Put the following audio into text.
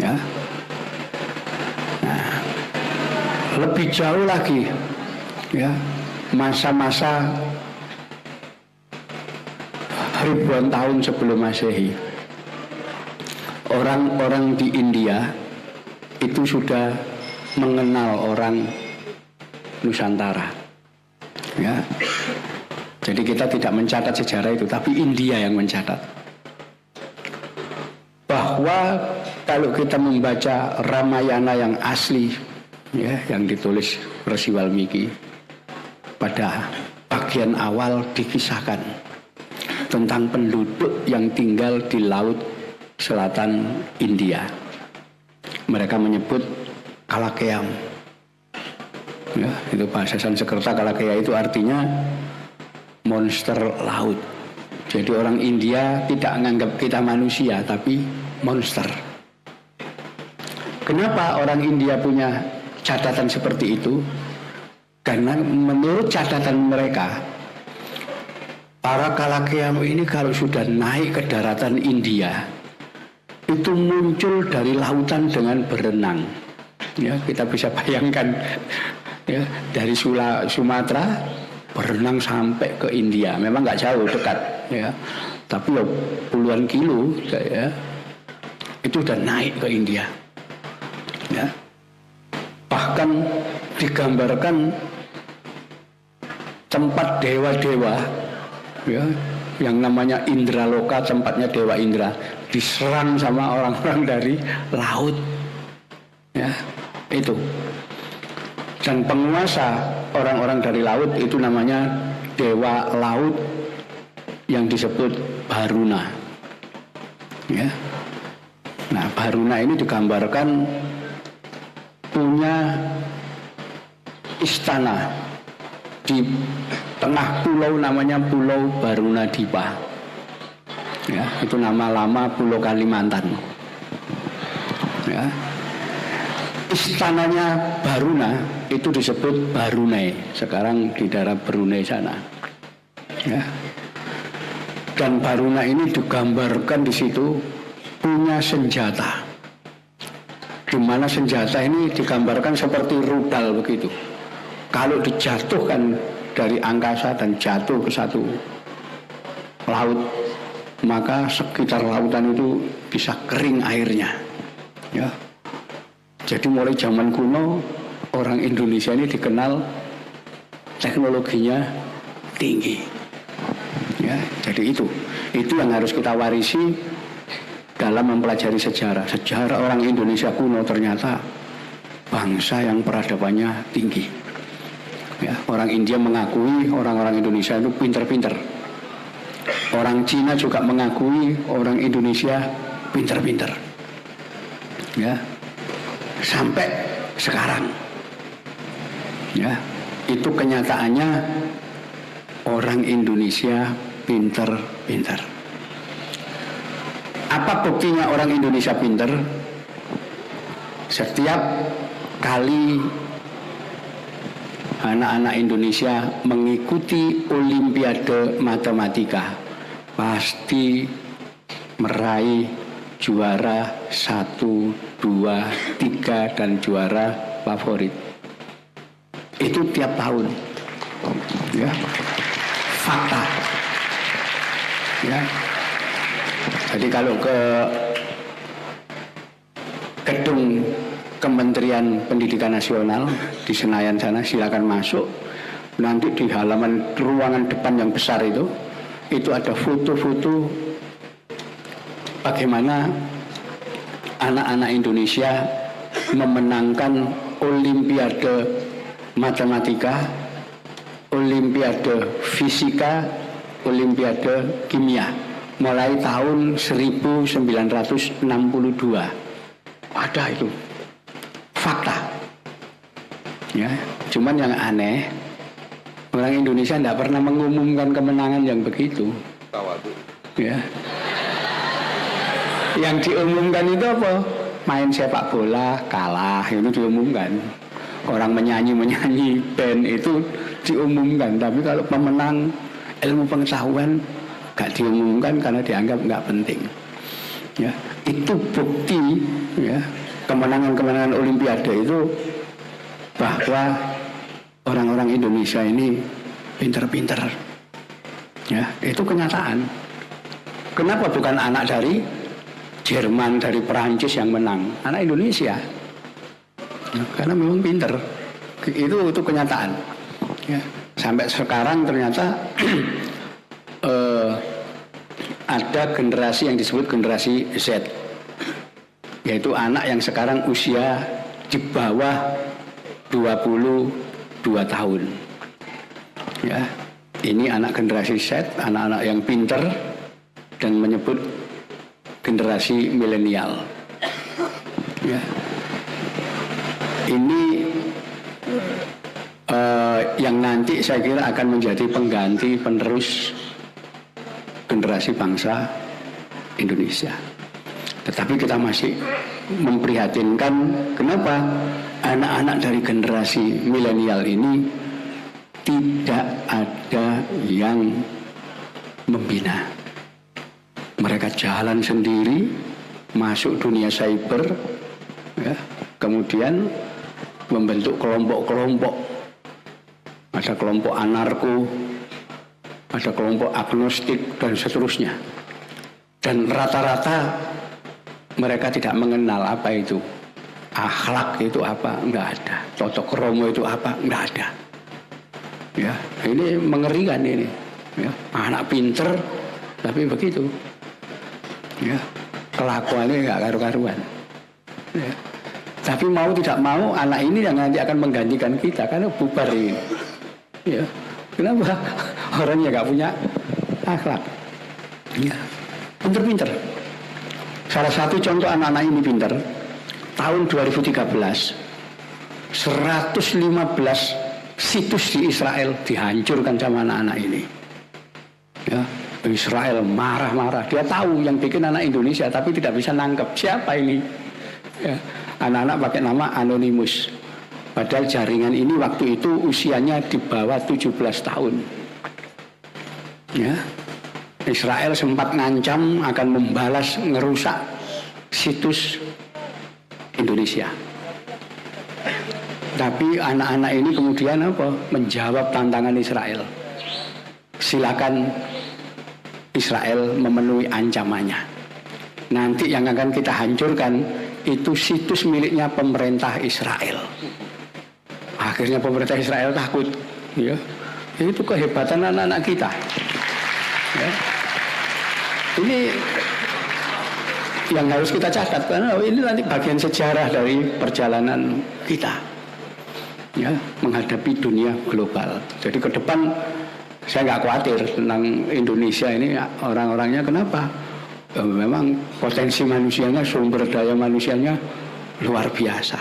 Ya. Nah, lebih jauh lagi, ya, masa-masa ribuan tahun sebelum Masehi, orang-orang di India itu sudah mengenal orang Nusantara. Ya. Jadi kita tidak mencatat sejarah itu, tapi India yang mencatat. Bahwa kalau kita membaca Ramayana yang asli, ya, yang ditulis Rsi Walmiki, pada bagian awal dikisahkan tentang penduduk yang tinggal di laut selatan India. Mereka menyebut Kalakeam. Ya, itu bahasa Sanskerta. Kalakea itu artinya monster laut. Jadi orang India tidak menganggap kita manusia, tapi monster. Kenapa orang India punya catatan seperti itu? Karena menurut catatan mereka, para Kalakeam ini kalau sudah naik ke daratan India, itu muncul dari lautan dengan berenang. Ya, kita bisa bayangkan, ya, dari Sumatera berenang sampai ke India. Memang nggak jauh, dekat, ya, tapi ya puluhan kilo, ya, itu udah naik ke India. Ya. Bahkan digambarkan tempat dewa-dewa, ya, yang namanya Indraloka, tempatnya Dewa Indra, diserang sama orang-orang dari laut. Ya, itu. Dan penguasa orang-orang dari laut itu namanya Dewa Laut yang disebut Baruna. Ya. Nah, Baruna ini digambarkan punya istana di tengah pulau, namanya Pulau Barunadipa. Ya, itu nama lama Pulau Kalimantan. Ya. Istananya Baruna itu disebut Barunai, sekarang di daerah Brunei sana. Ya. Dan Baruna ini digambarkan di situ punya senjata, di mana senjata ini digambarkan seperti rudal begitu. Kalau dijatuhkan dari angkasa dan jatuh ke satu laut, maka sekitar lautan itu bisa kering airnya. Ya. Jadi mulai zaman kuno orang Indonesia ini dikenal teknologinya tinggi. Ya, jadi itu yang harus kita warisi dalam mempelajari sejarah. Sejarah orang Indonesia kuno ternyata bangsa yang peradabannya tinggi. Ya, orang India mengakui orang-orang Indonesia itu pinter-pinter. Orang Cina juga mengakui orang Indonesia pinter-pinter. Ya. Sampai sekarang, ya, itu kenyataannya orang Indonesia pinter-pinter. Apa buktinya orang Indonesia pinter? Setiap kali anak-anak Indonesia mengikuti Olimpiade Matematika, pasti meraih juara 1, 2, 3 dan juara favorit. Itu tiap tahun. Ya. Fakta. Ya. Jadi kalau ke gedung Kementerian Pendidikan Nasional di Senayan sana, silakan masuk. Nanti di halaman ruangan depan yang besar itu ada foto-foto bagaimana anak-anak Indonesia memenangkan Olimpiade Matematika, Olimpiade Fisika, Olimpiade Kimia mulai tahun 1962. Ada itu fakta. Ya, cuman yang aneh, orang Indonesia tidak pernah mengumumkan kemenangan yang begitu. Ya. Yang diumumkan itu apa? Main sepak bola kalah, itu diumumkan. Orang menyanyi band itu diumumkan. Tapi kalau pemenang ilmu pengetahuan gak diumumkan karena dianggap gak penting. Ya, itu bukti, ya, kemenangan-kemenangan Olimpiade itu bahwa orang-orang Indonesia ini pinter-pinter. Ya, itu kenyataan. Kenapa bukan anak dari Jerman, dari Perancis yang menang? Anak Indonesia. Ya, karena memang pinter. Itu kenyataan. Ya, sampai sekarang ternyata ada generasi yang disebut generasi Z, yaitu anak yang sekarang usia di bawah 22 tahun. Ya, ini anak generasi Z, anak-anak yang pinter dan menyebut generasi milenial. Ya, ini yang nanti saya kira akan menjadi pengganti penerus generasi bangsa Indonesia. Tetapi kita masih memprihatinkan kenapa anak-anak dari generasi milenial ini tidak ada yang membina. Mereka jalan sendiri, masuk dunia cyber, ya, kemudian membentuk kelompok-kelompok. Ada kelompok anarko, ada kelompok agnostik, dan seterusnya. Dan rata-rata mereka tidak mengenal apa itu akhlak, itu apa, enggak ada. Toto kromo itu apa, enggak ada. Ya, ini mengerikan ini. Ya, anak pinter tapi begitu. Ya, kelakuannya enggak karu-karuan. Ya. Tapi mau tidak mau anak ini yang nanti akan menggantikan kita karena bubar ini. Ya, kenapa? Orangnya nggak punya akhlak. Ya, pinter-pinter. Salah satu contoh anak-anak ini pinter. Tahun 2013, 115 situs di Israel dihancurkan sama anak-anak ini. Ya, Israel marah-marah. Dia tahu yang bikin anak Indonesia, tapi tidak bisa nangkep siapa ini. Ya, anak-anak pakai nama Anonymous. Padahal jaringan ini waktu itu usianya di bawah 17 tahun. Ya, Israel sempat ngancam akan membalas ngerusak situs Indonesia. Tapi anak-anak ini kemudian apa? Menjawab tantangan Israel. Silakan Israel memenuhi ancamannya. Nanti yang akan kita hancurkan itu situs miliknya pemerintah Israel. Akhirnya pemerintah Israel takut. Ya, itu kehebatan anak-anak kita. Ya. Ini yang harus kita catat karena ini nanti bagian sejarah dari perjalanan kita. Ya, menghadapi dunia global. Jadi ke depan saya nggak khawatir tentang Indonesia ini orang-orangnya kenapa? Memang potensi manusianya, sumber daya manusianya luar biasa.